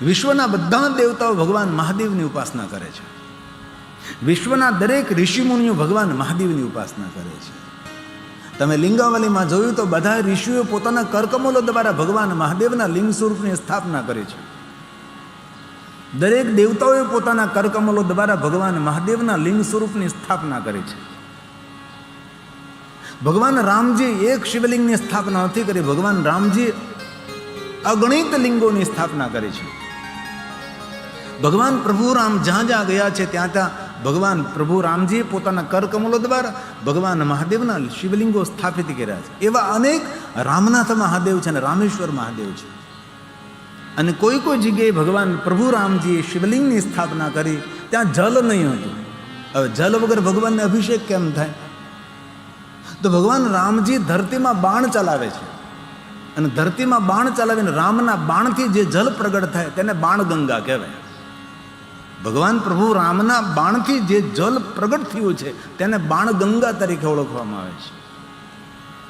વિશ્વના બધા દેવતાઓ ભગવાન મહાદેવની ઉપાસના કરે છે. વિશ્વના દરેક ઋષિમુનિઓ ભગવાન મહાદેવની ઉપાસના કરે છે. તમે લિંગાવલીમાં જોયું તો બધા ઋષિઓ પોતાના કરકમલો દ્વારા ભગવાન મહાદેવના લિંગ સ્વરૂપની સ્થાપના કરી છે. દરેક દેવતાઓએ પોતાના કરકમલો દ્વારા ભગવાન મહાદેવના લિંગ સ્વરૂપની સ્થાપના કરી છે. ભગવાન રામજી એક શિવલિંગની સ્થાપના નથી કરી, ભગવાન રામજી અગણિત લિંગોની સ્થાપના કરી છે. ભગવાન પ્રભુ રામ જ્યાં જ્યાં ગયા છે ત્યાં ત્યાં ભગવાન પ્રભુ રામજીએ પોતાના કરકમલો દ્વારા ભગવાન મહાદેવના શિવલિંગો સ્થાપિત કર્યા છે. એવા અનેક રામનાથ મહાદેવ છે અને રામેશ્વર મહાદેવ છે. અને કોઈ કોઈ જગ્યાએ ભગવાન પ્રભુ રામજીએ શિવલિંગની સ્થાપના કરી, ત્યાં જલ નહીં હતું. હવે જલ વગર ભગવાનને અભિષેક કેમ થાય? તો ભગવાન રામજી ધરતીમાં બાણ ચલાવે છે અને ધરતીમાં બાણ ચલાવીને રામના બાણથી જે જલ પ્રગટ થાય તેને બાણ ગંગા કહેવાય. ભગવાન પ્રભુ રામના બાણથી જે જલ પ્રગટ થયું છે તેને બાણ ગંગા તરીકે ઓળખવામાં આવે છે.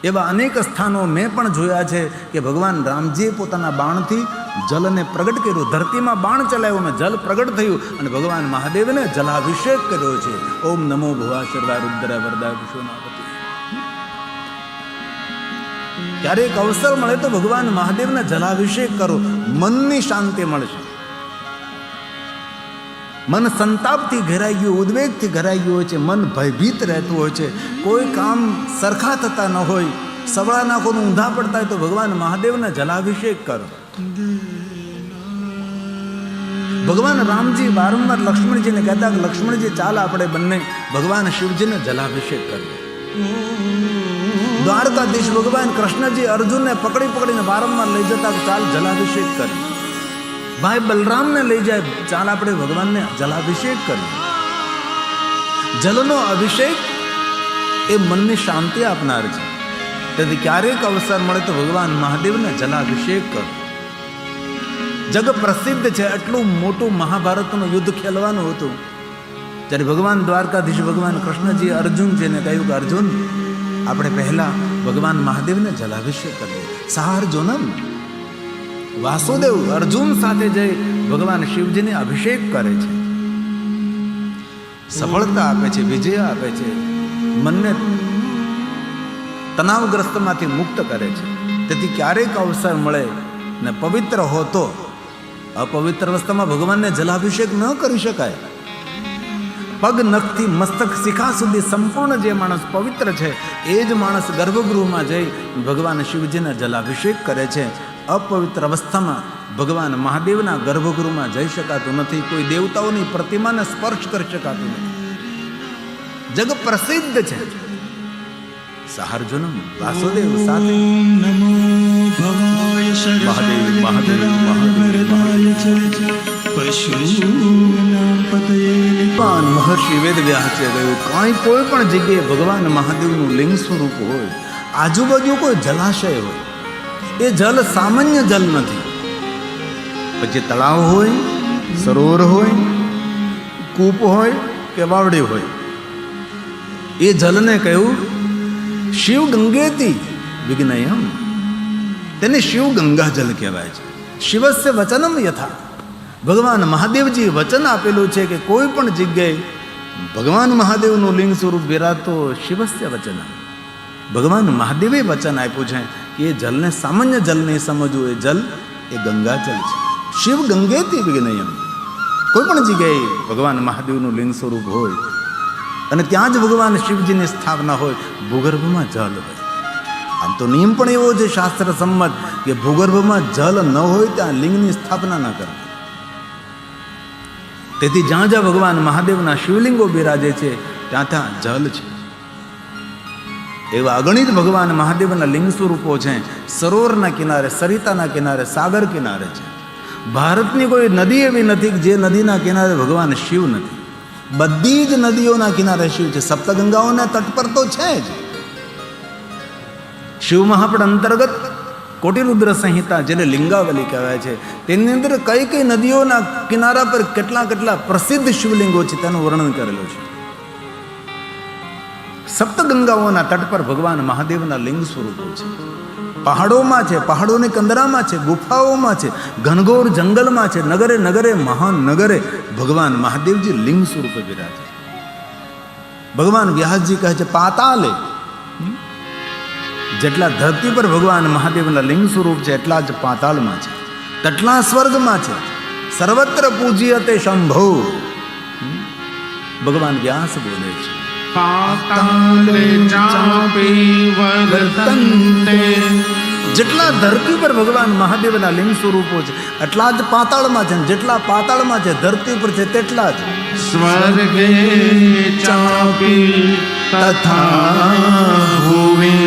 એવા અનેક સ્થાનો મેં પણ જોયા છે કે ભગવાન રામજીએ પોતાના બાણથી જલને પ્રગટ કર્યું, ધરતીમાં બાણ ચલાવ્યું અને જલ પ્રગટ થયું અને ભગવાન મહાદેવને જલાભિષેક કર્યો છે. ઓમ નમો ભુવા શર્વા રુદ્ર વરદા વિશ્વનાપતિ. ક્યારેક અવસર મળે તો ભગવાન મહાદેવને જલાભિષેક કરો, મનની શાંતિ મળશે. મન સંતાપથી ઘેરાઈ ગયું, ઉદ્વેગથી ઘેરાઈ ગયું હોય છે, મન ભયભીત રહેતું હોય છે, કોઈ કામ સરખા થતા ન હોય, સવળાના કોનું ઊંધા પડતા હોય તો ભગવાન મહાદેવને જલાભિષેક કરો. ભગવાન રામજી વારંવાર લક્ષ્મણજીને કહેતા કે લક્ષ્મણજી ચાલ આપણે બંને ભગવાન શિવજીને જલાભિષેક કરીએ. દ્વારકાધીશ ભગવાન કૃષ્ણજી અર્જુનને પકડી પકડીને વારંવાર લઈ જતા કે ચાલ જલાભિષેક કરીએ. ભાઈ બલરામને લઈ જાય, ચાલ આપણે ભગવાનને જલાભિષેક કરીએ. જલનો અભિષેક એ મનની શાંતિ આપનાર છે. તેથી ક્યારેક અવસર મળે તો ભગવાન મહાદેવને જલાભિષેક કરો. જગ પ્રસિદ્ધ છે, એટલું મોટું મહાભારતનું યુદ્ધ ખેલવાનું હતું. જ્યારે ભગવાન દ્વારકાધીશ ભગવાન કૃષ્ણજી અર્જુનજીને કહ્યું કે અર્જુન આપણે પહેલા ભગવાન મહાદેવને જલાભિષેક કરીએ. સહાર્જુનમ વાસુદેવ અર્જુન સાથે જઈ ભગવાન શિવજીને અભિષેક કરે છે, સફળતા આપે છે, વિજય આપે છે, મનને તણાવગ્રસ્તમાંથી મુક્ત કરે છે. તેથી ક્યારેક અવસર મળે ને પવિત્ર હો તો, અપવિત્ર અવસ્થામાં ભગવાનને જલાભિષેક ન કરી શકાય. પગ નખથી મસ્તક શિખા સુધી સંપૂર્ણ જે માણસ પવિત્ર છે એ જ માણસ ગર્ભગૃહમાં જઈ ભગવાન શિવજીને જલાભિષેક કરે છે. અપવિત્ર અવસ્થામાં ભગવાન મહાદેવના ગર્ભગૃહમાં જઈ શકાતું નથી, કોઈ દેવતાઓની પ્રતિમાને સ્પર્શ કરી શકાતું નથી. જગ પ્રસિદ્ધ છે. સહાર્જુનમ વાસુદેવ સાથે મહર્ષિ વેદ વ્યાસે કહ્યું કાંઈ કોઈ પણ જગ્યાએ ભગવાન મહાદેવનું લિંગ સ્વરૂપ હોય, આજુબાજુ કોઈ જલાશય હોય, એ જલ સામાન્ય જલ નથી. પછી તળાવ હોય, સરોવર હોય, કૂપ હોય કે વાવડી હોય, એ જલને કહ્યું શિવ ગંગેતી વિજ્ઞયમ, તેને શિવ ગંગા જલ કહેવાય છે. શિવસ્ય વચનમ યથા, ભગવાન મહાદેવજી વચન આપેલું છે કે કોઈ પણ જગ્યાએ ભગવાન મહાદેવનું લિંગ સ્વરૂપ વિરાતો શિવસ્ય વચન, ભગવાન મહાદેવે વચન આપ્યું છે કે એ જલને સામાન્ય જલ નહીં સમજવું, એ જલ એ ગંગા જલ છે. શિવ ગંગેતી વિજ્ઞયમ, કોઈ પણ જગ્યાએ ભગવાન મહાદેવનું લિંગ સ્વરૂપ હોય અને ત્યાં જ ભગવાન શિવજીની સ્થાપના હોય, ભૂગર્ભમાં જલ હોય. આમ તો નિયમ પણ એવો છે શાસ્ત્ર સંમત કે ભૂગર્ભમાં જલ ન હોય ત્યાં લિંગની સ્થાપના ન કરવી. તેથી જ્યાં જ્યાં ભગવાન મહાદેવના શિવલિંગો બિરાજે છે ત્યાં ત્યાં જલ છે. એવા અગણિત ભગવાન મહાદેવના લિંગ સ્વરૂપો છે. સરોવરના કિનારે, સરિતાના કિનારે, સાગર કિનારે છે. ભારતની કોઈ નદી એવી નથી કે જે નદીના કિનારે ભગવાન શિવ નથી. બધી જ નદીઓના કિનારે શિવ છે. સપ્તગંગાઓના તટ પર તો છે જ. શિવ મહાપડ અંતર્ગત કોટિરુદ્ર સંહિતા, જેને લિંગાવલી કહેવાય છે, તેની અંદર કઈ કઈ નદીઓના કિનારા પર કેટલા કેટલા પ્રસિદ્ધ શિવલિંગો છે તેનું વર્ણન કરેલું છે. સપ્તગંગાઓના તટ પર ભગવાન મહાદેવના લિંગ સ્વરૂપો છે. પહાડોમાં છે, પહાડોની કંદરામાં છે, ગુફાઓમાં છે, ઘનઘોર જંગલમાં છે, નગરે નગરે મહાન નગરે ભગવાન મહાદેવજી લિંગ સ્વરૂપે બિરાજે. ભગવાન વ્યાસજી કહે છે પાતાલે, જેટલા ધરતી પર ભગવાન મહાદેવના લિંગ સ્વરૂપ છે એટલા જ પાતાળમાં છે, તેટલા સ્વર્ગમાં છે. સર્વત્ર પૂજ્યતે શંભો. ભગવાન વ્યાસ બોલે છે પાતાલે ચાપી વર્તન્તે. જેટલા ધરતી પર ભગવાન મહાદેવના લિંગ સ્વરૂપો છે એટલા જ પાતાળમાં છે, જેટલા પાતાળમાં છે ધરતી પર છે તેટલા જ સ્વર્ગે ચાપી તથા ભુવિ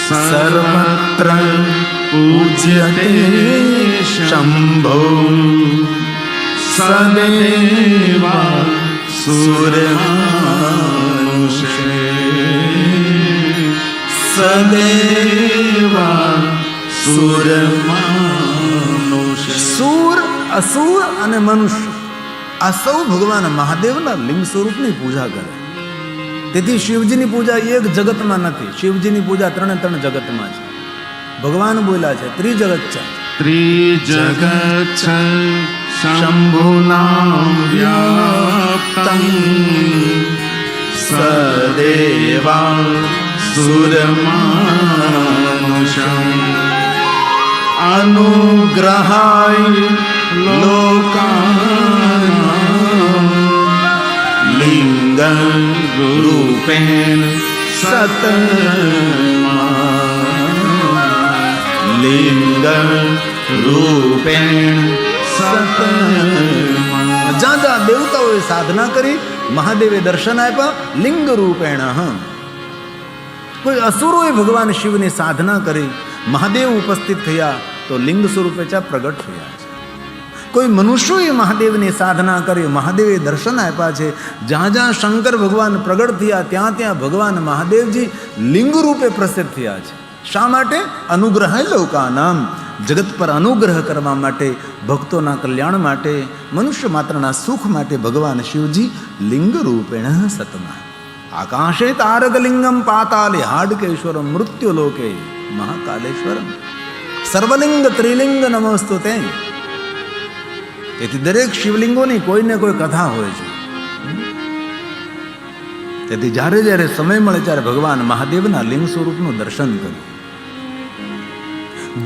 સર્વત્ર પૂજ્યતે શંભો. સદેવા સુરમાનુષે સદેવા સુરમાનુષે. સૂર, અસુર અને મનુષ્ય આ સૌ ભગવાન મહાદેવના લિંગ સ્વરૂપની પૂજા કરે. તેથી શિવજીની પૂજા એક જગતમાં નથી, શિવજીની પૂજા ત્રણે ત્રણ જગતમાં છે. ભગવાન બોલ્યા છે ત્રિજગત છે. ત્રિજગત શંભુના વ્યાપ્તં સદેવા સુરમાનુષં અનુગ્રહાય લોકાનાં લિંગ રૂપેણ સતમાં. લિંગ રૂપેણ સતમાં. જ્યાં જ્યાં દેવતાઓએ સાધના કરી મહાદેવે દર્શન આપ્યા લિંગ રૂપેણ. કોઈ અસુરોએ ભગવાન શિવની સાધના કરી મહાદેવ ઉપસ્થિત થયા તો લિંગ સ્વરૂપે પ્રગટ થયા છે. કોઈ મનુષ્યોએ મહાદેવની સાધના કરી મહાદેવે દર્શન આપ્યા છે. જ્યાં જ્યાં શંકર ભગવાન પ્રગટ થયા ત્યાં ત્યાં ભગવાન મહાદેવજી લિંગ રૂપે પ્રસિદ્ધ થયા છે. શા માટે? અનુગ્રહ લોકાનામ, જગત પર અનુગ્રહ કરવા માટે, ભક્તોના કલ્યાણ માટે, મનુષ્ય માત્રના સુખ માટે ભગવાન શિવજી લિંગ રૂપેણ સતમાં. આકાશે તારકલિંગમ પાતાલે હાડકેશ્વરમ મૃત્યુલોકે મહાકાલેશ્વરમ સર્વલિંગ ત્રિલિંગ નમસ્તુતે. તેથી દરેક શિવલિંગોની કોઈને કોઈ કથા હોય છે. તેથી જ્યારે જ્યારે સમય મળે ત્યારે ભગવાન મહાદેવના લિંગ સ્વરૂપનું દર્શન કરવું.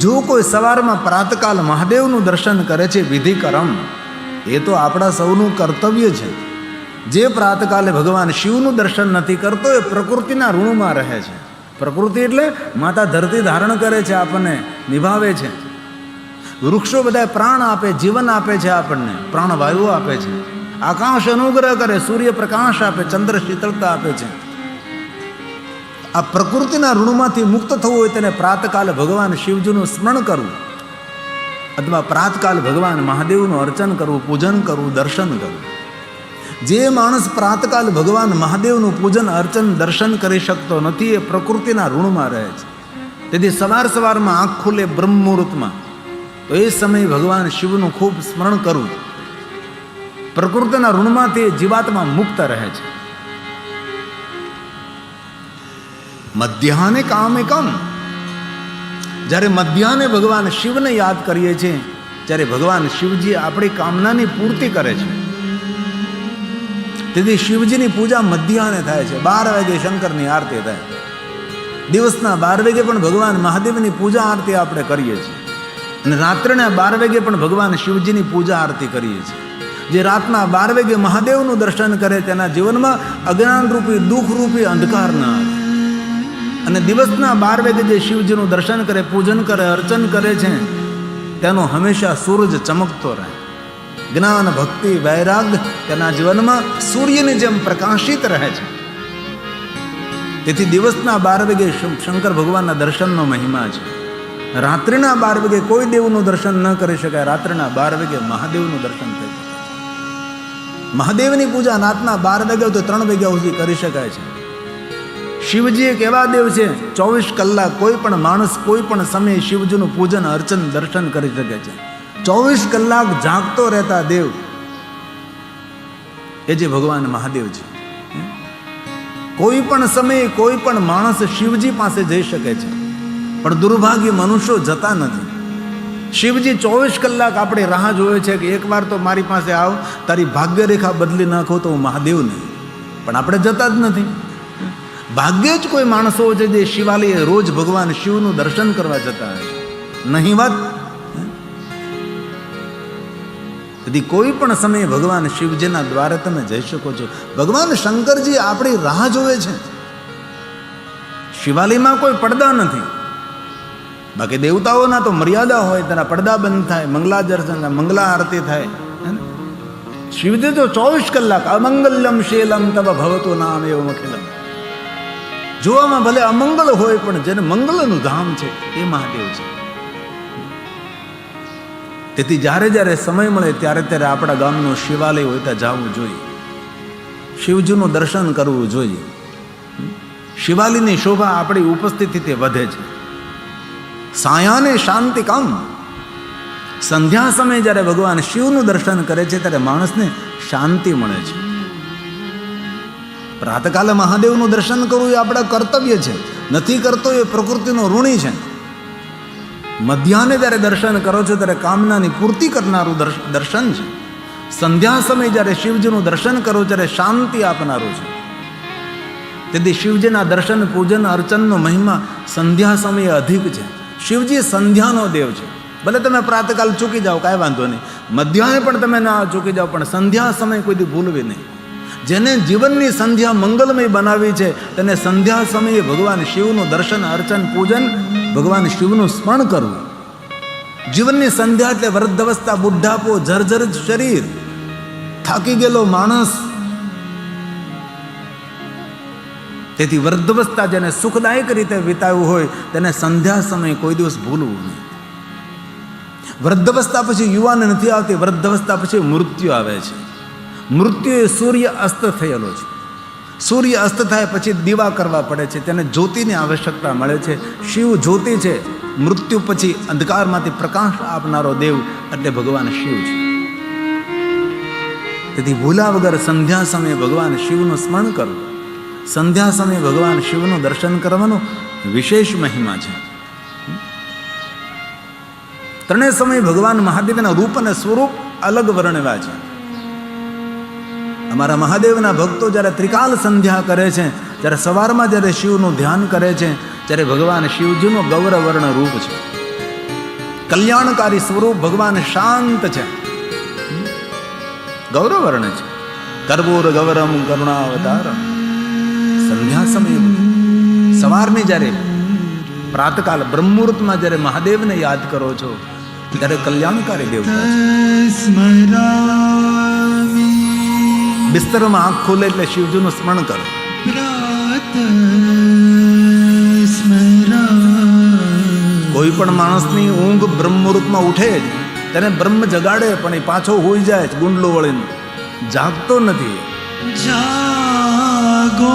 જો કોઈ સવારમાં પ્રાતકાલ મહાદેવનું દર્શન કરે છે વિધિ કરમ, એ તો આપણા સૌનું કર્તવ્ય છે. જે પ્રાતકાલે ભગવાન શિવનું દર્શન નથી કરતો એ પ્રકૃતિના ઋણમાં રહે છે. પ્રકૃતિ એટલે માતા ધરતી ધારણ કરે છે, આપણને નિભાવે છે. વૃક્ષો બધા પ્રાણ આપે, જીવન આપે છે, આપણને પ્રાણવાયુ આપે છે. આકાશ અનુગ્રહ કરે, સૂર્ય પ્રકાશ આપે, ચંદ્ર શીતળતા આપે છે. આ પ્રકૃતિના ઋણમાંથી મુક્ત થવું હોય તેને પ્રાતકાલે ભગવાન શિવજીનું સ્મરણ કરવું અથવા પ્રાતકાલ ભગવાન મહાદેવનું અર્ચન કરવું, પૂજન કરવું, દર્શન કરવું. જે માણસ પ્રાતકાલ ભગવાન મહાદેવનું પૂજન અર્ચન દર્શન કરી શકતો નથી એ પ્રકૃતિના ઋણમાં રહે છે. તેથી સવાર સવારમાં આંખ ખુલે બ્રહ્મ મુહૂર્તમાં તો એ સમયે ભગવાન શિવનું ખૂબ સ્મરણ કરવું. પ્રકૃતિના ઋણમાંથી જીવાત્મા મુક્ત રહે છે. મધ્યાહને કામે કમ, જ્યારે મધ્યાહને ભગવાન શિવને યાદ કરીએ છીએ ત્યારે ભગવાન શિવજી આપણી કામનાની પૂર્તિ કરે છે. તેથી શિવજીની પૂજા મધ્યાહને થાય છે. 12 વાગે શંકરની આરતી થાય. દિવસના 12 વાગે પણ ભગવાન મહાદેવની પૂજા આરતી આપણે કરીએ છીએ અને રાત્રના 12 વાગે પણ ભગવાન શિવજીની પૂજા આરતી કરીએ છીએ. જે રાતના 12 વાગે મહાદેવનું દર્શન કરે તેના જીવનમાં અજ્ઞાનરૂપી દુઃખરૂપી અંધકાર ના આવે અને દિવસના 12 વાગે જે શિવજીનું દર્શન કરે, પૂજન કરે, અર્ચન કરે છે તેનો હંમેશા સૂરજ ચમકતો રહે. જ્ઞાન, ભક્તિ, વૈરાગ્ય તેના જીવનમાં સૂર્યની જેમ પ્રકાશિત રહે છે. તેથી દિવસના 12 વાગે શંકર ભગવાનના દર્શનનો મહિમા છે. રાત્રિના 12 વાગે કોઈ દેવનું દર્શન ન કરી શકાય, રાત્રિના 12 વાગે મહાદેવનું દર્શન થઈ શકે છે. મહાદેવની પૂજા રાતના 12 વાગ્યા તો 3 વાગ્યા સુધી કરી શકાય છે. શિવજી એક એવા દેવ છે 24 કલાક કોઈ પણ માણસ કોઈ પણ સમયે શિવજીનું પૂજન, અર્ચન, દર્શન કરી શકે છે. 24 કલાક જાગતો રહેતા દેવ એ જે ભગવાન મહાદેવ છે. કોઈ પણ સમયે કોઈ પણ માણસ શિવજી પાસે જઈ શકે છે. પણ દુર્ભાગ્ય મનુષ્યો જતા નથી. શિવજી 24 કલાક આપણી રાહ જોવે છે કે એકવાર તો મારી પાસે આવ, તારી ભાગ્યરેખા બદલી નાખો તો હું મહાદેવ નહીં. પણ આપણે જતા જ નથી. ભાગ્યે જ કોઈ માણસો છે જે શિવાલયે રોજ ભગવાન શિવનું દર્શન કરવા જતા હોય છે, નહીં વાત. તેથી કોઈ પણ સમયે ભગવાન શિવજીના દ્વારે તમે જઈ શકો છો. ભગવાન શંકરજી આપણી રાહ જોવે છે. શિવાલયમાં કોઈ પડદા નથી. બાકી દેવતાઓના તો મર્યાદા હોય, તેના પડદા બંધ થાય, મંગલાદર્શન, મંગલા આરતી થાય. શિવજી તો 24 કલાક અમંગલ્યમ શીલમ તવ ભવતો નામ એવમ અખિલમ. જોવામાં ભલે અમંગળ હોય પણ જેને મંગળનું ધામ છે એ મહાદેવ છે. તેથી જ્યારે જ્યારે સમય મળે ત્યારે ત્યારે આપણા ગામનું શિવાલય હોય ત્યાં જવું જોઈએ, શિવજીનું દર્શન કરવું જોઈએ. શિવાલયની શોભા આપણી ઉપસ્થિતિથી વધે છે. સાયાને શાંતિ કામ. સંધ્યા સમયે જ્યારે ભગવાન શિવનું દર્શન કરે છે ત્યારે માણસને શાંતિ મળે છે. પ્રાતકાલે મહાદેવનું દર્શન કરવું એ આપણા કર્તવ્ય છે. નથી કરતો એ પ્રકૃતિનો ઋણી છે. મધ્યાહને જ્યારે દર્શન કરો છો ત્યારે કામનાની પૂર્તિ કરનારું દર્શન છે. સંધ્યા સમયે જ્યારે શિવજીનું દર્શન કરો ત્યારે શાંતિ આપનારું છે. તેથી શિવજીના દર્શન, પૂજન, અર્ચનનો મહિમા સંધ્યા સમયે અધિક છે. શિવજી સંધ્યાનો દેવ છે. ભલે તમે પ્રાતકાલ ચૂકી જાઓ કાંઈ વાંધો નહીં, મધ્યાહને પણ તમે ના ચૂકી જાઓ, પણ સંધ્યા સમય કોઈ દી ભૂલવી નહીં. જેને જીવનની સંધ્યા મંગલમય બનાવી છે તેને સંધ્યા સમયે ભગવાન શિવનું દર્શન, અર્ચન, પૂજન, ભગવાન શિવનું સ્મરણ કરવું. જીવનની સંધ્યા એટલે વૃદ્ધાવસ્થા, બુઢાપો, જર્જર શરીર, થાકી ગયેલો માણસ. તેથી વૃદ્ધાવસ્થા જેને સુખદાયક રીતે વિતાવ્યું હોય તેને સંધ્યા સમયે કોઈ દિવસ ભૂલવું નહીં. વૃદ્ધાવસ્થા પછી યુવાન નથી આવતી, વૃદ્ધાવસ્થા પછી મૃત્યુ આવે છે. મૃત્યુ એ સૂર્ય અસ્ત થયેલો છે. સૂર્ય અસ્ત થાય પછી દીવા કરવા પડે છે, તેને જ્યોતિની આવશ્યકતા મળે છે. શિવ જ્યોતિ છે. મૃત્યુ પછી અંધકારમાંથી પ્રકાશ આપનારો દેવ એટલે ભગવાન શિવ છે. તેથી ભૂલા વગર સંધ્યા સમયે ભગવાન શિવનું સ્મરણ કરવું, સંધ્યા સમયે ભગવાન શિવનું દર્શન કરવાનો વિશેષ મહિમા છે. ત્રણેય સમયે ભગવાન મહાદેવના રૂપ અને સ્વરૂપ અલગ વર્ણવ્યા છે. અમારા મહાદેવના ભક્તો જ્યારે ત્રિકાલ સંધ્યા કરે છે, જ્યારે સવારમાં જ્યારે શિવનું ધ્યાન કરે છે, ત્યારે ભગવાન શિવજીનું ગૌરવર્ણ રૂપ છે. કલ્યાણકારી સ્વરૂપ ભગવાન શાંત છે, ગૌરવર્ણ છે. કર્પૂર ગૌરમ કરુણાવતારમ. સંધ્યા સમયે સવારની જ્યારે પ્રાતકાલ બ્રહ્મુહૂર્તમાં જ્યારે મહાદેવને યાદ કરો છો ત્યારે કલ્યાણકારી દેવતા છે. બિસ્તરમાં આંખ ખોલે એટલે શિવજીનું સ્મરણ કરો. કોઈ પણ માણસની ઊંઘ બ્રહ્મુહૂર્તમાં ઉઠે જ, તેને બ્રહ્મ જગાડે પણ એ પાછો હોઈ જાય છે ગુંડલો વળીને, જાગતો નથી. જાગો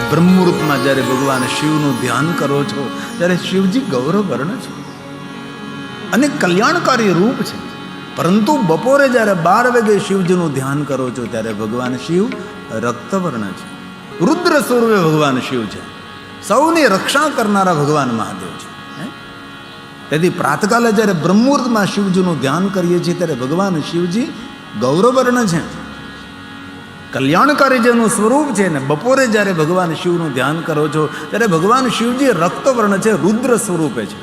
બ્રહ્મુહૂર્તમાં જ્યારે ભગવાન શિવનું ધ્યાન કરો છો ત્યારે શિવજી ગૌરવર્ણ છે અને કલ્યાણકારી રૂપ છે. પરંતુ બપોરે જ્યારે 12 વાગે શિવજીનું ધ્યાન કરો છો ત્યારે ભગવાન શિવ રક્તવર્ણ છે. રુદ્ર સ્વરૂપે ભગવાન શિવ છે. સૌની રક્ષા કરનારા ભગવાન મહાદેવ છે. તેથી પ્રાતકાલે જ્યારે બ્રહ્મુહૂર્તમાં શિવજીનું ધ્યાન કરીએ છીએ ત્યારે ભગવાન શિવજી ગૌરવર્ણ છે. કલ્યાણકારી જેનું સ્વરૂપ છે ને, બપોરે જ્યારે ભગવાન શિવનું ધ્યાન કરો છો ત્યારે ભગવાન શિવજી રક્તવર્ણ છે, રુદ્ર સ્વરૂપે છે,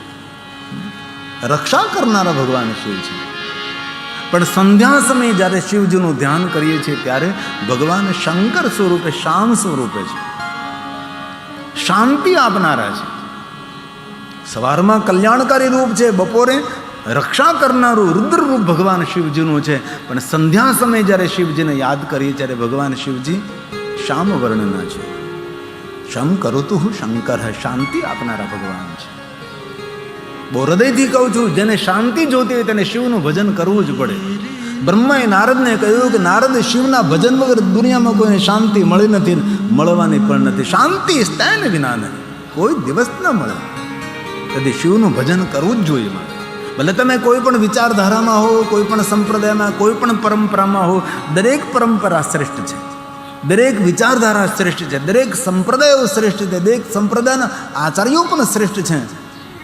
રક્ષા કરનારા ભગવાન શિવ છે. પણ સંધ્યા સમયે જ્યારે શિવજીનું ધ્યાન કરીએ છીએ ત્યારે ભગવાન શંકર સ્વરૂપે, શ્યામ સ્વરૂપે છે, શાંતિ આપનારા છે. સવારમાં કલ્યાણકારી રૂપ છે, બપોરે રક્ષા કરનારું રુદ્ર રૂપ ભગવાન શિવજીનું છે. પણ સંધ્યા સમયે જ્યારે શિવજીને યાદ કરીએ ત્યારે ભગવાન શિવજી શ્યામ વર્ણના છે. શમ કરોતુ શંકર, શાંતિ આપનારા ભગવાન છે. બહુ હૃદયથી કહું છું, જેને શાંતિ જોતી હોય તેને શિવનું ભજન કરવું જ પડે. બ્રહ્માએ નારદને કહ્યું કે નારદ, શિવના ભજન વગર દુનિયામાં કોઈને શાંતિ મળી નથી, મળવાની પણ નથી. શાંતિ સ્તેન વિના નહીં, કોઈ દિવસ ન મળે. તેથી શિવનું ભજન કરવું જ જોઈએ. ભલે તમે કોઈ પણ વિચારધારામાં હો, કોઈ પણ સંપ્રદાયમાં, કોઈ પણ પરંપરામાં હો, દરેક પરંપરા શ્રેષ્ઠ છે, દરેક વિચારધારા શ્રેષ્ઠ છે, દરેક સંપ્રદાયો શ્રેષ્ઠ છે, દરેક સંપ્રદાયના આચાર્યો પણ શ્રેષ્ઠ છે.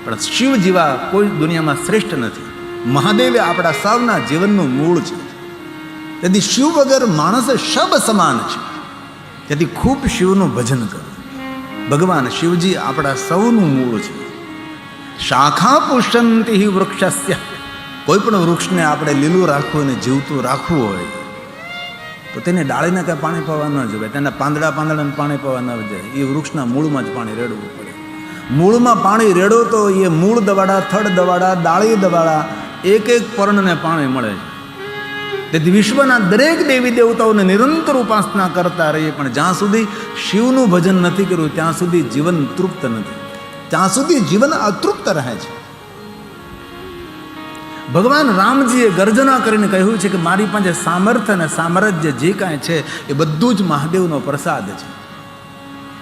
પણ શિવ જેવા કોઈ દુનિયામાં શ્રેષ્ઠ નથી. મહાદેવ આપણા સૌના જીવનનું મૂળ છે. તેથી શિવ વગર માણસ શબ સમાન છે. તેથી ખૂબ શિવનું ભજન કરો. ભગવાન શિવજી આપણા સૌનું મૂળ છે. શાખા પુષ્યંતિ વૃક્ષસ્ય, કોઈ પણ વૃક્ષને આપણે લીલું રાખવું અને જીવતું રાખવું હોય તો તેને ડાળીને કાંઈ પાણી પાવા ન જોઈએ, તેના પાંદડાને પાણી પાવા ન જોઈએ. એ વૃક્ષના મૂળમાં જ પાણી રેડવું પડે. મૂળમાં પાણી રેડો તો એ મૂળ દવાડા, થડ દવાડા, ડાળી દવાડા, એક એક પર્ણને પાણી મળે છે. તેથી વિશ્વના દરેક દેવી દેવતાઓને નિરંતર ઉપાસના કરતા રહીએ, પણ જ્યાં સુધી શિવનું ભજન નથી કર્યું ત્યાં સુધી જીવન તૃપ્ત નથી, ત્યાં સુધી જીવન અતૃપ્ત રહે છે. ભગવાન રામજીએ ગર્જના કરીને કહ્યું છે કે મારી પાસે સામર્થ્ય અને સામ્રાજ્ય જે કાંઈ છે એ બધું જ મહાદેવનો પ્રસાદ છે.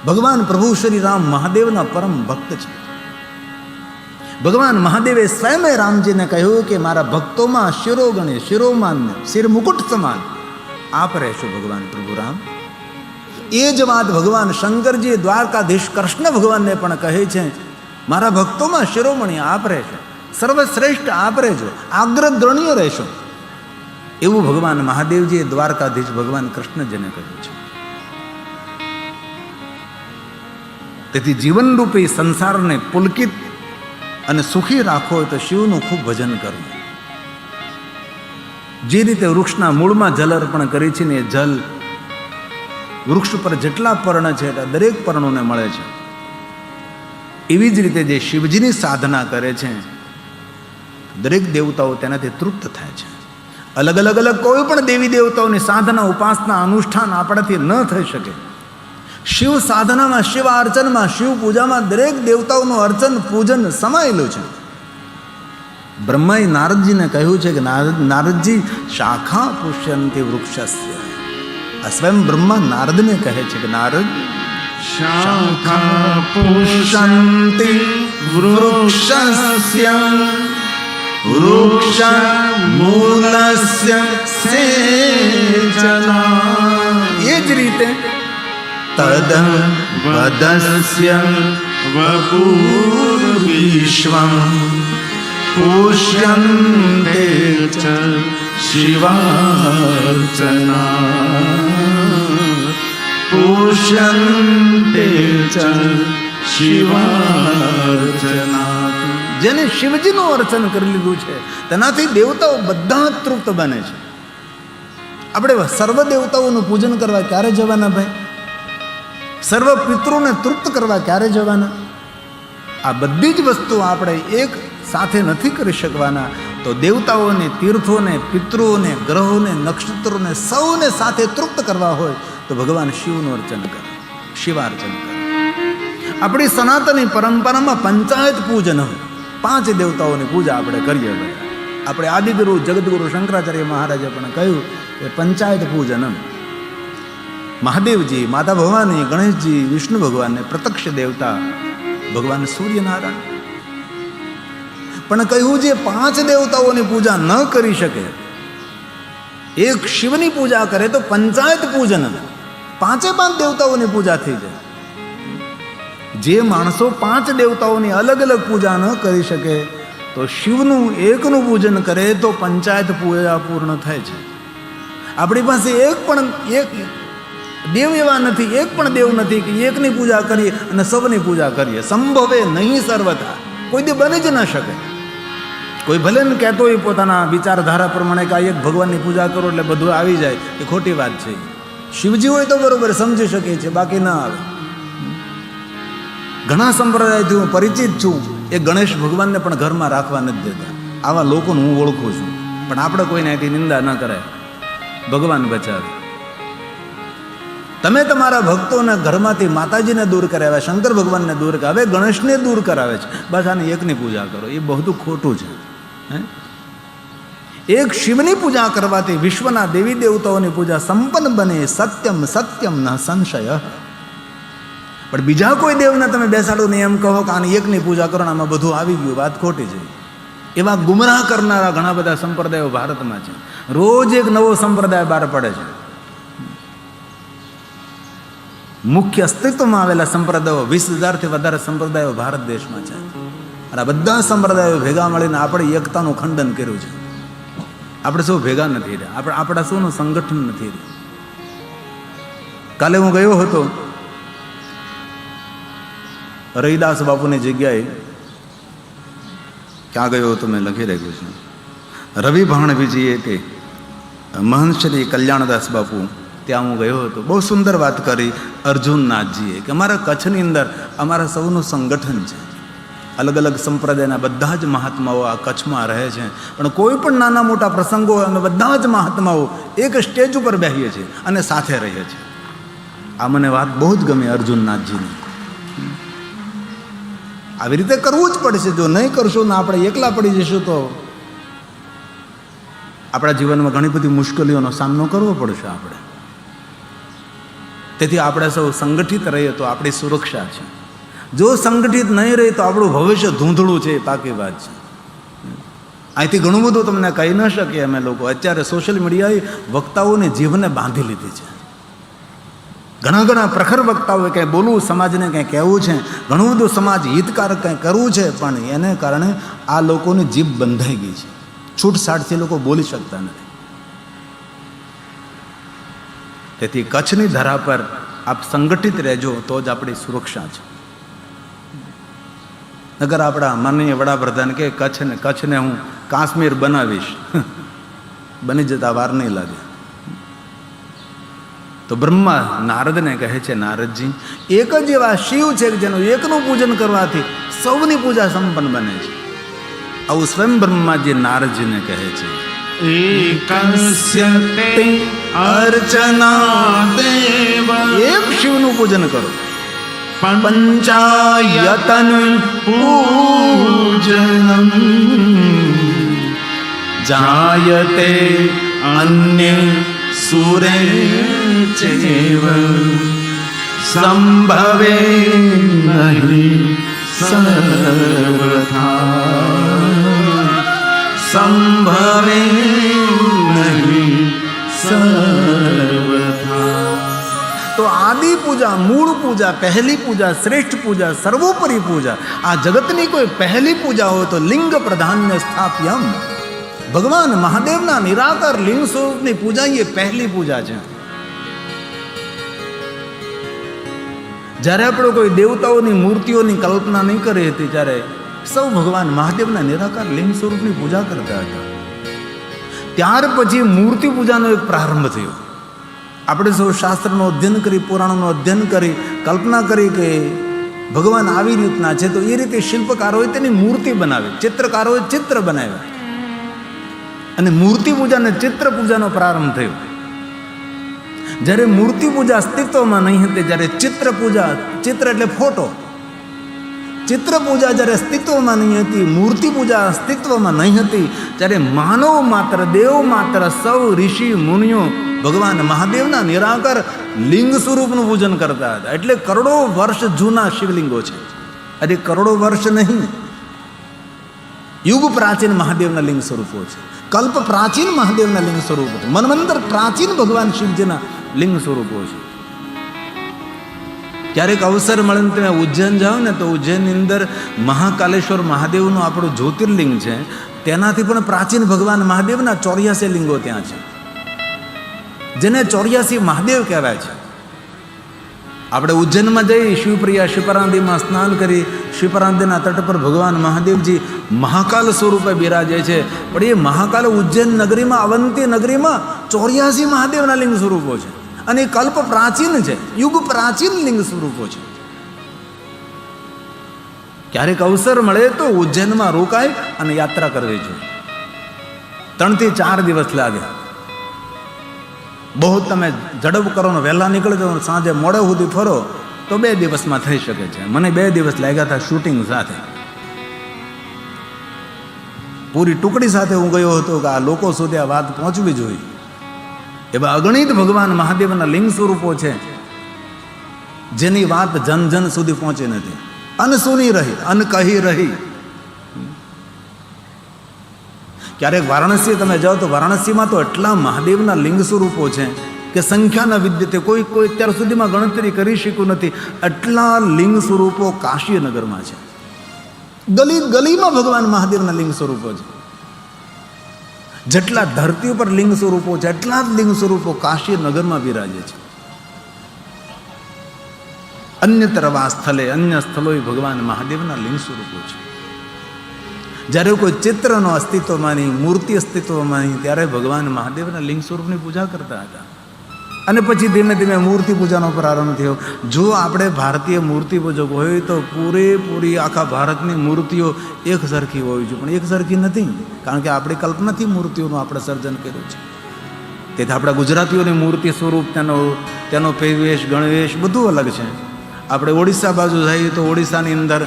ભગવાન પ્રભુ શ્રી રામ મહાદેવના પરમ ભક્ત છે. ભગવાન મહાદેવે સ્વયં રામજીને કહ્યું કે મારા ભક્તોમાં શિરોગણે, શિરોમાન્ય, શિર મુકુટ સમાન આપ રહેશો ભગવાન પ્રભુ રામ. એ જ વાત ભગવાન શંકરજી દ્વારકાધીશ કૃષ્ણ ભગવાનને પણ કહે છે, મારા ભક્તોમાં શિરોમણી આપ રહેશો, સર્વશ્રેષ્ઠ આપ રહેજો, આગ્રદ્રણીય રહેશો. એવું ભગવાન મહાદેવજીએ દ્વારકાધીશ ભગવાન કૃષ્ણજીને કહ્યું છે. તેથી જીવનરૂપી સંસારને પુલકિત અને સુખી રાખવો હોય તો શિવનું ખૂબ ભજન કરવું. જે રીતે વૃક્ષના મૂળમાં જલ અર્પણ કરી છે ને એ જલ વૃક્ષ પર જેટલા પર્ણ છે એટલા દરેક પર્ણોને મળે છે. એવી જ રીતે જે શિવજીની સાધના કરે છે દરેક દેવતાઓ તેનાથી તૃપ્ત થાય છે. અલગ અલગ અલગ કોઈ પણ દેવી દેવતાઓની સાધના, ઉપાસના, અનુષ્ઠાન આપણાથી ન થઈ શકે. શિવ સાધનામાં, શિવ અર્ચનમાં, શિવ પૂજામાં દરેક દેવતાઓનું અર્ચન, પૂજન સમાયેલું છે. બ્રહ્માએ નારદજીને કહ્યું છે કે નારદજી શાખા પુષ્યંતિ વૃક્ષસ્ય. આ સ્વયં બ્રહ્મા નારદને કહે છે કે નારદ, શાખા પુષ્યંતિ વૃક્ષસ્ય વૃક્ષ મૂલસ્ય સેચના. એ જ રીતે તદ વદસ્ય વપુર્વિશ્વં પુષ્યન્તે ચ શિવાર્ચના પુષ્યન્તે ચ શિવાર્ચના. જેને શિવજીનું અર્ચન કરી લીધું છે તેનાથી દેવતાઓ બધા તૃપ્ત બને છે. આપણે સર્વ દેવતાઓનું પૂજન કરવા ક્યારે જવાના ભાઈ? સર્વ પિતૃને તૃપ્ત કરવા ક્યારે જવાના? આ બધી જ વસ્તુઓ આપણે એક સાથે નથી કરી શકવાના. તો દેવતાઓને, તીર્થોને, પિતૃઓને, ગ્રહોને, નક્ષત્રોને સૌને સાથે તૃપ્ત કરવા હોય તો ભગવાન શિવનું અર્ચન કરે, શિવાર્ચન કરે. આપણી સનાતની પરંપરામાં પંચાયત પૂજન, 5 દેવતાઓની પૂજા આપણે કરીએ. આપણે આદિગુરુ જગદગુરુ શંકરાચાર્ય મહારાજે પણ કહ્યું કે પંચાયત પૂજન. મહાદેવજી, માતા ભવાની, ગણેશજી, વિષ્ણુ ભગવાનને પ્રત્યક્ષ દેવતા ભગવાન સૂર્યનારાયણ. પણ કહ્યું જે 5 દેવતાઓની પૂજા ન કરી શકે, એક શિવની પૂજા કરે તો પંચાયત પૂજન, 5 દેવતાઓની પૂજા થઈ જાય. જે માણસો 5 દેવતાઓની અલગ અલગ પૂજા ન કરી શકે તો શિવનું એકનું પૂજન કરે તો પંચાયત પૂજા પૂર્ણ થાય છે. આપણી પાસે એક દેવ એવા નથી, એક પણ દેવ નથી કે એકની પૂજા કરીએ અને સૌની પૂજા કરીએ. સંભવે નહીં સર્વથા, કોઈ દી બની જ ન શકે. કોઈ ભલે ને કહેતો હોય પોતાના વિચારધારા પ્રમાણે કે આ એક ભગવાનની પૂજા કરો એટલે બધું આવી જાય, એ ખોટી વાત છે. શિવજી હોય તો બરોબર સમજી શકીએ છીએ, બાકી ના આવે. ઘણા સંપ્રદાયથી હું પરિચિત છું, એ ગણેશ ભગવાનને પણ ઘરમાં રાખવા નથી દેતા. આવા લોકોને હું ઓળખું છું. પણ આપણે કોઈને એથી નિંદા ન કરાય, ભગવાન બચાવે. તમે તમારા ભક્તોને ઘરમાંથી માતાજીને દૂર કરાવ્યા, શંકર ભગવાનને દૂર કરાવે, ગણેશને દૂર કરાવે છે. બસ આની એકની પૂજા કરો, એ બધું ખોટું છે. એક શિવની પૂજા કરવાથી વિશ્વના દેવી દેવતાઓની પૂજા સંપન્ન બને. સત્યમ સત્યમ ન સંશય. પણ બીજા કોઈ દેવને તમે બેસાડો ને એમ કહો કે આની એકની પૂજા કરો, આમાં બધું આવી ગયું, વાત ખોટી છે. એવા ગુમરાહ કરનારા ઘણા બધા સંપ્રદાયો ભારતમાં છે. રોજ એક નવો સંપ્રદાય બહાર પડે છે. મુખ્ય અસ્તિત્વમાં આવેલા સંપ્રદાયો 20,000થી વધારે સંપ્રદાયો ભારત દેશમાં છે. અને આ બધા સંપ્રદાયો ભેગા મળીને આપણે એકતાનું ખંડન કર્યું છે. આપણે સૌ ભેગા નથી રહ્યા, આપણા સૌનું સંગઠન નથી રહ્યું. કાલે હું ગયો હતો રવિદાસ બાપુની જગ્યાએ. ક્યાં ગયો હતો મેં લખી રાખ્યું છે. રવિ ભાણવીજીએ તે મહંત શ્રી કલ્યાણદાસ બાપુ, ત્યાં હું ગયો હતો. બહુ સુંદર વાત કરી અર્જુનનાથજીએ કે અમારા કચ્છની અંદર અમારા સૌનું સંગઠન છે. અલગ અલગ સંપ્રદાયના બધા જ મહાત્માઓ આ કચ્છમાં રહે છે. પણ કોઈ પણ નાના મોટા પ્રસંગો હોય અમે બધા જ મહાત્માઓ એક સ્ટેજ ઉપર બેસીએ છીએ અને સાથે રહીએ છીએ. આ મને વાત બહુ જ ગમી અર્જુનનાથજીની. આવી રીતે કરવું જ પડશે. જો નહીં કરશો ને આપણે એકલા પડી જઈશું તો આપણા જીવનમાં ઘણી બધી મુશ્કેલીઓનો સામનો કરવો પડશે આપણે. તેથી આપણે સૌ સંગઠિત રહીએ તો આપણી સુરક્ષા છે. જો સંગઠિત નહીં રહે તો આપણું ભવિષ્ય ધૂંધળું છે, એ પાકી વાત છે. અહીંથી ઘણું બધું તમને કહી ન શકીએ અમે લોકો. અત્યારે સોશિયલ મીડિયાએ વક્તાઓની જીભને બાંધી લીધી છે. ઘણા પ્રખર વક્તાઓએ કંઈ બોલવું, સમાજને કંઈ કહેવું છે, ઘણું બધું સમાજ હિતકારક કંઈ કરવું છે, પણ એને કારણે આ લોકોની જીભ બંધાઈ ગઈ છે. છૂટછાટથી લોકો બોલી શકતા નથી. તેથી કચ્છની ધરા પર આપ સંગઠિત રહેજો તો જ આપણી સુરક્ષા છે. નગર આપણા માનનીય વડાપ્રધાન કે કચ્છને હું કાશ્મીર બનાવીશ, બની જતા વાર નહીં લાગે. તો બ્રહ્મા નારદને કહે છે, નારદજી એક જ એવા શિવ છે કે જેનું એકનું પૂજન કરવાથી સૌની પૂજા સંપન્ન બને છે. આવું સ્વયં બ્રહ્માજી નારદજીને કહે છે. એકસ્ય તે અર્ચના દેવ, એક શિવનું પૂજન કરો. પંચાયતન પૂજનમ જાયતે અન્ય સુરે ચેવ સંભવે નહીં સર્વથા, સંભવે નહીં સર્વથા. તો આદિ પૂજા, મૂળ પૂજા, પહેલી પૂજા, શ્રેષ્ઠ પૂજા, સર્વોપરી પૂજા, આ જગતની કોઈ પહેલી પૂજા હોય તો લિંગ પ્રધાન્ય સ્થાપ્યમ, ભગવાન મહાદેવના નિરાકાર લિંગ સ્વરૂપની પૂજા એ પહેલી પૂજા છે. જ્યારે આપણે કોઈ દેવતાઓની મૂર્તિઓની કલ્પના નહીં કરી હતી ત્યારે સૌ ભગવાન મહાદેવના નિરાકાર લિંગ સ્વરૂપની પૂજા કરતા હતા. ત્યાર પછી મૂર્તિ પૂજાનો એક પ્રારંભ થયો. આપણે સૌ શાસ્ત્રનો અધ્યયન કરી, પુરાણોનું અધ્યયન કરી, કલ્પના કરી કે ભગવાન આવી રીતના છે, તો એ રીતે શિલ્પકારોએ તેની મૂર્તિ બનાવી, ચિત્રકારોએ ચિત્ર બનાવ્યા અને મૂર્તિ પૂજા અને ચિત્ર પૂજાનો પ્રારંભ થયો. જ્યારે મૂર્તિ પૂજા અસ્તિત્વમાં નહીં હતી, જ્યારે ચિત્ર પૂજા, ચિત્ર એટલે ફોટો, ચિત્ર પૂજા જ્યારે અસ્તિત્વમાં નહીં હતી, મૂર્તિ પૂજા અસ્તિત્વમાં નહીં હતી, ત્યારે માનવ માત્ર, દેવ માત્ર, સૌ ઋષિ મુનિઓ ભગવાન મહાદેવના નિરાકાર લિંગ સ્વરૂપનું પૂજન કરતા હતા. એટલે કરોડો વર્ષ જૂના શિવલિંગો છે. અરે કરોડો વર્ષ નહીં, યુગ પ્રાચીન મહાદેવના લિંગ સ્વરૂપો છે. કલ્પ પ્રાચીન મહાદેવના લિંગ સ્વરૂપો છે. મનવંતર પ્રાચીન ભગવાન શિવજીના લિંગ સ્વરૂપો છે. ક્યારેક અવસર મળે ને તમે ઉજ્જૈન જાઓ ને તો ઉજ્જૈનની અંદર મહાકાલેશ્વર મહાદેવનું આપણું જ્યોતિર્લિંગ છે. તેનાથી પણ પ્રાચીન ભગવાન મહાદેવના 84 લિંગો ત્યાં છે, જેને 84 મહાદેવ કહેવાય છે. આપણે ઉજ્જૈનમાં જઈ શિવપ્રિયા શિવપરાંદીમાં સ્નાન કરી શિવપરાંદીના તટ પર ભગવાન મહાદેવજી મહાકાલ સ્વરૂપે બિરાજે છે. પણ એ મહાકાલ ઉજ્જૈન નગરીમાં, અવંતી નગરીમાં 84 મહાદેવના લિંગ સ્વરૂપો છે અને એ કલ્પ પ્રાચીન છે, યુગ પ્રાચીન લિંગ સ્વરૂપો છે. ક્યારેક અવસર મળે તો ઉજ્જૈનમાં રોકાય અને યાત્રા કરવી જોઈએ. 3 થી 4 દિવસ લાગે. બહુ તમે ઝડપ કરો ને વહેલા નીકળી જાઓ, સાંજે મોડે સુધી ફરો તો 2 દિવસમાં થઈ શકે છે. મને 2 દિવસ લાગ્યા હતા શૂટિંગ સાથે. પૂરી ટુકડી સાથે હું ગયો હતો કે આ લોકો સુધી આ વાત પહોંચવી જોઈએ. એવા અગણિત ભગવાન મહાદેવના લિંગ સ્વરૂપો છે જેની વાત જન જન સુધી પહોંચી નથી. અનસુની રહી, અનકહી રહી. ક્યારેક વારાણસી તમે જાઓ તો વારાણસીમાં તો એટલા મહાદેવના લિંગ સ્વરૂપો છે કે સંખ્યાના વિદ્યતે કોઈ અત્યાર સુધીમાં ગણતરી કરી શક્યું નથી. એટલા લિંગ સ્વરૂપો કાશીનગરમાં છે. ગલી ગલીમાં ભગવાન મહાદેવના લિંગ સ્વરૂપો છે. જેટલા ધરતી ઉપર લિંગ સ્વરૂપો છે એટલા જ લિંગ સ્વરૂપો કાશીનગરમાં બિરાજે છે. અન્યતરવા સ્થળે, અન્ય સ્થળોએ ભગવાન મહાદેવના લિંગ સ્વરૂપો છે. જ્યારે કોઈ ચિત્રનો અસ્તિત્વ માની, મૂર્તિ અસ્તિત્વ માની, ત્યારે ભગવાન મહાદેવના લિંગ સ્વરૂપની પૂજા કરતા હતા. અને પછી ધીમે ધીમે મૂર્તિ પૂજાનો પ્રારંભ થયો. જો આપણે ભારતીય મૂર્તિ પૂજક હોય તો પૂરેપૂરી આખા ભારતની મૂર્તિઓ એક સરખી હોવી જોઈએ, પણ એક સરખી નથી. કારણ કે આપણી કલ્પનાથી મૂર્તિઓનું આપણે સર્જન કર્યું છે. તેથી આપણા ગુજરાતીઓની મૂર્તિ સ્વરૂપ, તેનો પહેરવેશ, ગણવેશ બધું અલગ છે. આપણે ઓડિશા બાજુ જઈએ તો ઓડિશાની અંદર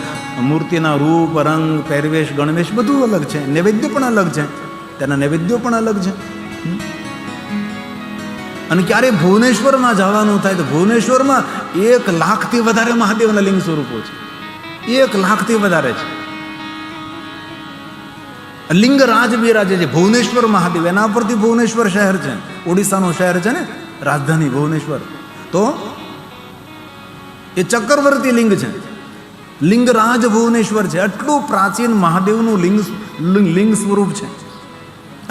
મૂર્તિના રૂપ, રંગ, પહેરવેશ, ગણવેશ બધું અલગ છે. નૈવેદ્ય પણ અલગ છે, તેના નૈવેદ્યો પણ અલગ છે. અને ક્યારે ભુવનેશ્વરમાં જવાનું થાય તો ભુવનેશ્વરમાં 1 લાખથી વધારે મહાદેવના લિંગ સ્વરૂપો છે. 1 લાખથી વધારે છે. લિંગરાજ બિરાજે છે ભુવનેશ્વર મહાદેવ. એના પરથી ભુવનેશ્વર શહેર છે, ઓડિશાનું શહેર છે ને, રાજધાની ભુવનેશ્વર. તો એ ચક્રવર્તી લિંગ છે, લિંગરાજ ભુવનેશ્વર છે. એટલું પ્રાચીન મહાદેવનું લિંગ સ્વરૂપ છે.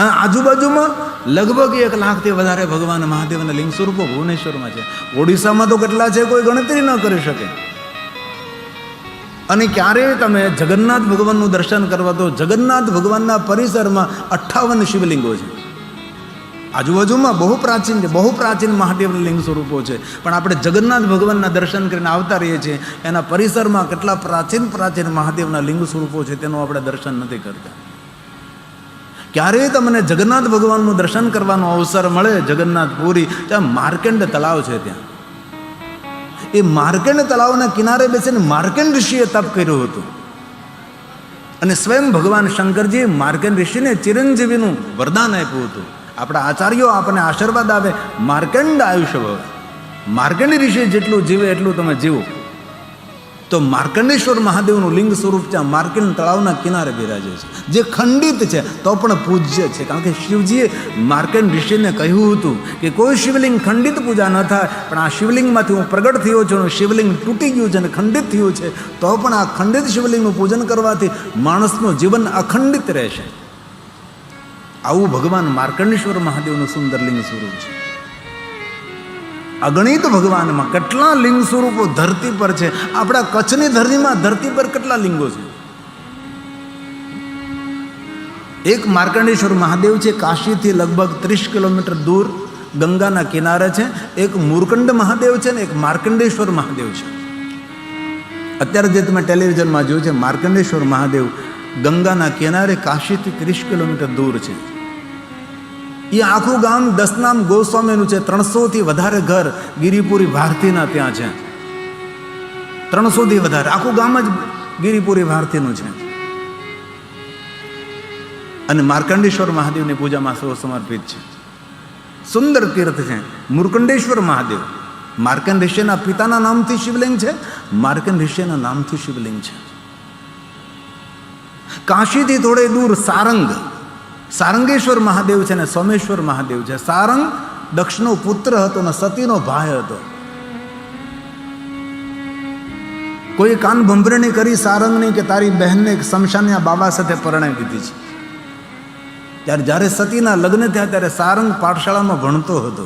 અને આજુબાજુમાં લગભગ 1 લાખથી વધારે ભગવાન મહાદેવના લિંગ સ્વરૂપો ભુવનેશ્વરમાં છે. ઓડિશામાં તો કેટલા છે કોઈ ગણતરી ન કરી શકે. અને ક્યારેય તમે જગન્નાથ ભગવાનનું દર્શન કરવા તો જગન્નાથ ભગવાનના પરિસરમાં 58 શિવલિંગો છે. આજુબાજુમાં બહુ પ્રાચીન મહાદેવના લિંગ સ્વરૂપો છે. પણ આપણે જગન્નાથ ભગવાનના દર્શન કરીને આવતા રહીએ છીએ, એના પરિસરમાં કેટલા પ્રાચીન મહાદેવના લિંગ સ્વરૂપો છે તેનું આપણે દર્શન નથી કરતા. ક્યારેય તમને જગન્નાથ ભગવાનનું દર્શન કરવાનો અવસર મળે, જગન્નાથપુરી, ત્યાં માર્કંડ તળાવ છે. ત્યાં એ માર્કંડ તળાવના કિનારે બેસીને માર્કંડ ઋષિએ તપ કર્યું હતું. અને સ્વયં ભગવાન શંકરજી માર્કંડ ઋષિને ચિરંજીવીનું વરદાન આપ્યું હતું. આપણા આચાર્યો આપણને આશીર્વાદ આવે, માર્કંડ આયુષ્ય ભવે. માર્કંડ ઋષિ જેટલું જીવે એટલું તમે જીવો. તો માર્કંડેશ્વર મહાદેવનું લિંગ સ્વરૂપ ત્યાં માર્કંડ તળાવના કિનારે બિરાજે છે, જે ખંડિત છે તો પણ પૂજ્ય છે. કારણ કે શિવજીએ માર્કંડ ઋષિને કહ્યું હતું કે કોઈ શિવલિંગ ખંડિત પૂજા ન થાય, પણ આ શિવલિંગમાંથી હું પ્રગટ થયો છું, શિવલિંગ તૂટી ગયું છે અને ખંડિત થયું છે, તો પણ આ ખંડિત શિવલિંગનું પૂજન કરવાથી માણસનું જીવન અખંડિત રહેશે. આવું ભગવાન માર્કંડેશ્વર મહાદેવનું સુંદર લિંગ સ્વરૂપ છે. અગણિત ભગવાનમાં કેટલા લિંગ સ્વરૂપો ધરતી પર છે. આપણા કચ્છની ધરતી પર કેટલા લિંગો છે. એક માર્કંડેશ્વર મહાદેવ છે, કાશીથી લગભગ 30 કિલોમીટર દૂર ગંગાના કિનારે છે. એક મૂર્કંડ મહાદેવ છે ને એક માર્કંડેશ્વર મહાદેવ છે. અત્યારે જે તમે ટેલિવિઝનમાં જોયું છે, માર્કંડેશ્વર મહાદેવ ગંગાના કિનારે કાશીથી 30 કિલોમીટર દૂર છે. એ આખું ગામ દસનામ ગોસ્વામીનું છે. 300થી વધારે ઘર ગિરિપુરી ભારતીના ત્યાં છે. 300થી વધારે આખું ગામ જ ગિરિપુરી ભારતીનું છે. અને માર્કંડેશ્વર મહાદેવની પૂજામાં સૌ સમર્પિત છે. સુંદર તીર્થ છે મૂર્કંડેશ્વર મહાદેવ. માર્કંડ ઋષિના પિતાના નામથી શિવલિંગ છે, માર્કંડ ઋષિના નામથી શિવલિંગ છે. કાશીથી થોડે દૂર સારંગેશ્વર મહાદેવ છે ને સોમેશ્વર મહાદેવ છે. સારંગ દક્ષનો પુત્ર હતો ને સતીનો ભાઈ હતો. કોઈ કાન ભંભરણી કરી સારંગની કે તારી બહેનને શમશાનિયા બાબા સાથે પરણાવી દીધી છે. ત્યારે જ્યારે સતીના લગ્ન થયા ત્યારે સારંગ પાઠશાળામાં ભણતો હતો.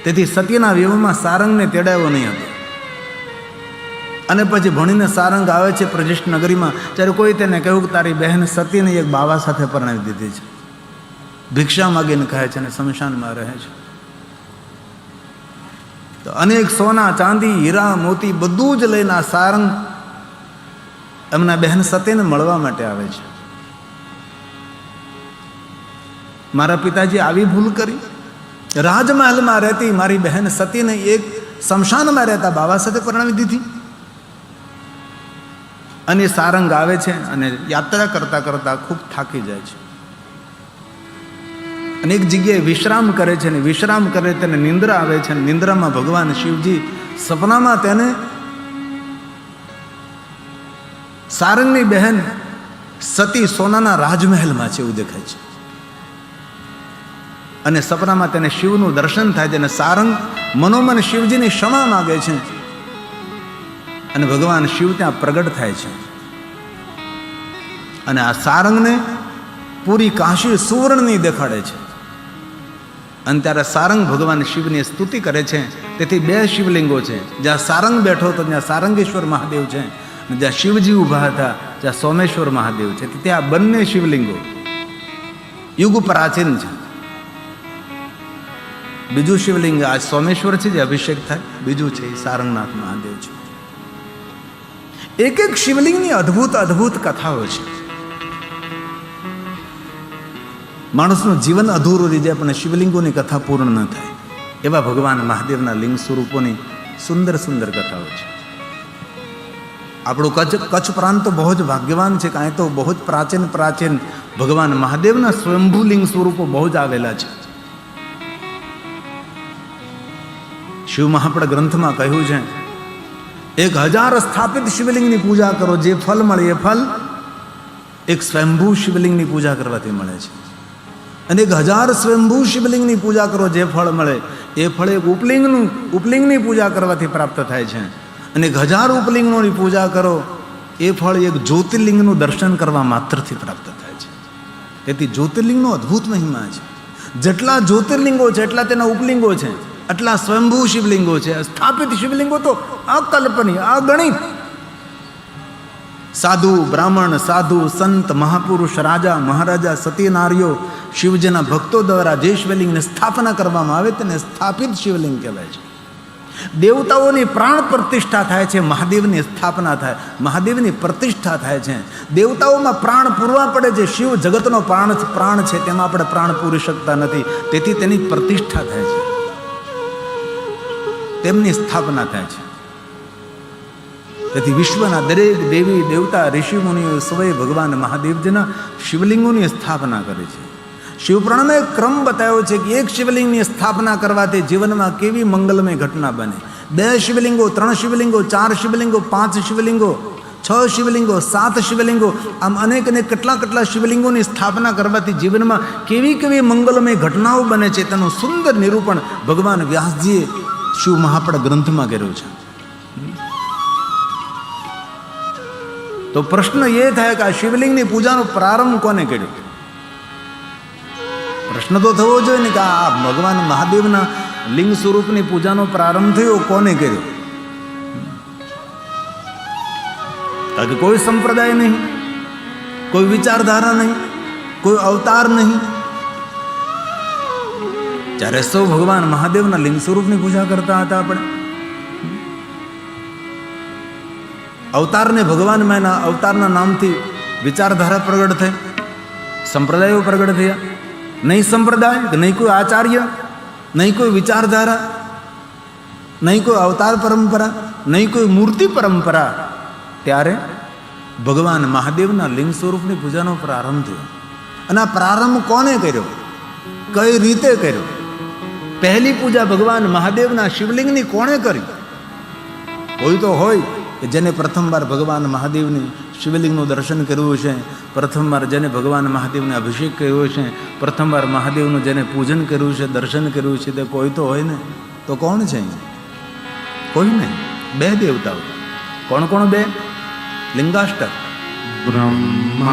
તેથી સતીના વ્યવમાં સારંગને તેડાવ્યો નહીં હતો. અને પછી ભણીને સારંગ આવે છે પ્રજિષ્ઠ નગરીમાં, ત્યારે કોઈ તેને કહ્યું કે તારી બહેન સતીને એક બાવા સાથે પરણાવી દીધી છે, ભિક્ષા માગીને ખાય છે અને સ્મશાનમાં રહે છે. તો અનેક સોના ચાંદી હીરા મોતી બધું જ લઈને આ સારંગ એમના બહેન સતીને મળવા માટે આવે છે. મારા પિતાજી આવી ભૂલ કરી, રાજમહેલમાં રહેતી મારી બહેન સતીને એક સ્મશાનમાં રહેતા બાવા સાથે પરણાવી દીધી. અને સારંગ આવે છે અને યાત્રા કરતા કરતા ખૂબ થાકી જાય છે અને એક જગ્યાએ વિશ્રામ કરે છે. અને વિશ્રામ કરે તેને નિંદ્રા આવે છે. અને નિંદ્રામાં ભગવાન શિવજી સપનામાં તેને સારંગની બહેન સતી સોનાના રાજમહેલમાં છે એવું દેખાય છે. અને સપનામાં તેને શિવનું દર્શન થાય છે. અને સારંગ મનોમન શિવજીની ક્ષમા માગે છે અને ભગવાન શિવ ત્યાં પ્રગટ થાય છે. અને આ સારંગને પૂરી કાશી સુવર્ણની દેખાડે છે. અને ત્યારે સારંગ ભગવાન શિવની સ્તુતિ કરે છે. તેથી બે શિવલિંગો છે, જ્યાં સારંગ બેઠો હતો ત્યાં સારંગેશ્વર મહાદેવ છે, અને જ્યાં શિવજી ઊભા હતા ત્યાં સોમેશ્વર મહાદેવ છે. તેથી આ બંને શિવલિંગો યુગ પ્રાચીન છે. બીજું શિવલિંગ આ સોમેશ્વર છે જે અભિષેક થાય, બીજું છે એ સારંગનાથ મહાદેવ છે. એક એક શિવલિંગની અદ્ભુત અદ્ભુત કથાઓ છે. માણસનું જીવન અધૂરું રહી જાય પણ શિવલિંગોની કથા પૂર્ણ ન થાય, એવા ભગવાન મહાદેવના લિંગ સ્વરૂપોની સુંદર સુંદર કથાઓ છે. આપણું કચ્છ પ્રાંત તો બહુ જ ભાગ્યવાન છે, કાંઈ તો બહુ જ પ્રાચીન પ્રાચીન ભગવાન મહાદેવના સ્વયંભૂ લિંગ સ્વરૂપો બહુ જ આવેલા છે. શિવ મહાપડ ગ્રંથમાં કહ્યું છે 1000 સ્થાપિત શિવલિંગની પૂજા કરો, જે ફલ મળે એ ફલ એક સ્વયંભૂ શિવલિંગની પૂજા કરવાથી મળે છે. અને 1000 સ્વયંભૂ શિવલિંગની પૂજા કરો, જે ફળ મળે એ ફળ એક ઉપલિંગની પૂજા કરવાથી પ્રાપ્ત થાય છે. અને 1000 ઉપલિંગોની પૂજા કરો એ ફળ એક જ્યોતિર્લિંગનું દર્શન કરવા માત્રથી પ્રાપ્ત થાય છે. તેથી જ્યોતિર્લિંગનો અદ્ભુત મહિમા છે. જેટલા જ્યોતિર્લિંગો છે એટલા તેના ઉપલિંગો છે, આટલા સ્વયંભૂ શિવલિંગો છે. સ્થાપિત શિવલિંગો તો અકલ્પનીય, અગણિત. સાધુ બ્રાહ્મણ, સાધુ સંત, મહાપુરુષ, રાજા મહારાજા, સતી નારીઓ, શિવજીના ભક્તો દ્વારા જે શિવલિંગની સ્થાપના કરવામાં આવે તેને સ્થાપિત શિવલિંગ કહેવાય છે. દેવતાઓની પ્રાણ પ્રતિષ્ઠા થાય છે, મહાદેવની સ્થાપના થાય, મહાદેવની પ્રતિષ્ઠા થાય છે. દેવતાઓમાં પ્રાણ પૂરવા પડે છે. શિવ જગતનો પ્રાણ છે, તેમાં આપણે પ્રાણ પૂરી શકતા નથી, તેથી તેની પ્રતિષ્ઠા થાય છે, તેમની સ્થાપના થાય છે. તેથી વિશ્વના દરેક દેવી દેવતા ઋષિ મુનિઓ સૌએ ભગવાન મહાદેવજીના શિવલિંગોની સ્થાપના કરી છે. શિવપુરાણમાં એક ક્રમ બતાવ્યો છે કે એક શિવલિંગની સ્થાપના કરવાથી જીવનમાં કેવી મંગલમય ઘટના બને. 2 શિવલિંગો, 3 શિવલિંગો, 4 શિવલિંગો, 5 શિવલિંગો, 6 શિવલિંગો, 7 શિવલિંગો, આમ અનેક કેટલા શિવલિંગોની સ્થાપના કરવાથી જીવનમાં કેવી મંગલમય ઘટનાઓ બને છે તેનું સુંદર નિરૂપણ ભગવાન વ્યાસજીએ શિવ મહાપડ ગ્રંથમાં કર્યું છે. તો પ્રશ્ન એ થાય કે આ શિવલિંગની પૂજાનો પ્રારંભ કોને કર્યો? પ્રશ્ન તો થવો જોઈએ ને કે આ ભગવાન મહાદેવના લિંગ સ્વરૂપની પૂજાનો પ્રારંભ થયો કોને કર્યો? કારણ કે કોઈ સંપ્રદાય નહીં, કોઈ વિચારધારા નહીં, કોઈ અવતાર નહીં. જ્યારે સૌ ભગવાન મહાદેવના લિંગ સ્વરૂપની પૂજા કરતા હતા. આપણે અવતારને ભગવાન માના, અવતારના નામથી વિચારધારા પ્રગટ થઈ, સંપ્રદાયો પ્રગટ થયા. નહીં સંપ્રદાય, નહીં કોઈ આચાર્ય, નહીં કોઈ વિચારધારા, નહીં કોઈ અવતાર પરંપરા, નહીં કોઈ મૂર્તિ પરંપરા. ત્યારે ભગવાન મહાદેવના લિંગ સ્વરૂપની પૂજાનો પ્રારંભ થયો. અને આ પ્રારંભ કોને કર્યો, કઈ રીતે કર્યો? પહેલી પૂજા ભગવાન મહાદેવના શિવલિંગની કોણે કરી? કોઈ તો હોય કે જેને પ્રથમવાર ભગવાન મહાદેવની શિવલિંગનું દર્શન કર્યું છે, પ્રથમવાર જેને ભગવાન મહાદેવને અભિષેક કર્યો છે, પ્રથમવાર મહાદેવનું જેને પૂજન કર્યું છે, દર્શન કર્યું છે, તે કોઈ તો હોય ને. તો કોણ છે? કોઈ નહીં. 2 દેવતાઓ. કોણ? 2 લિંગાષ્ટક. બ્રહ્મા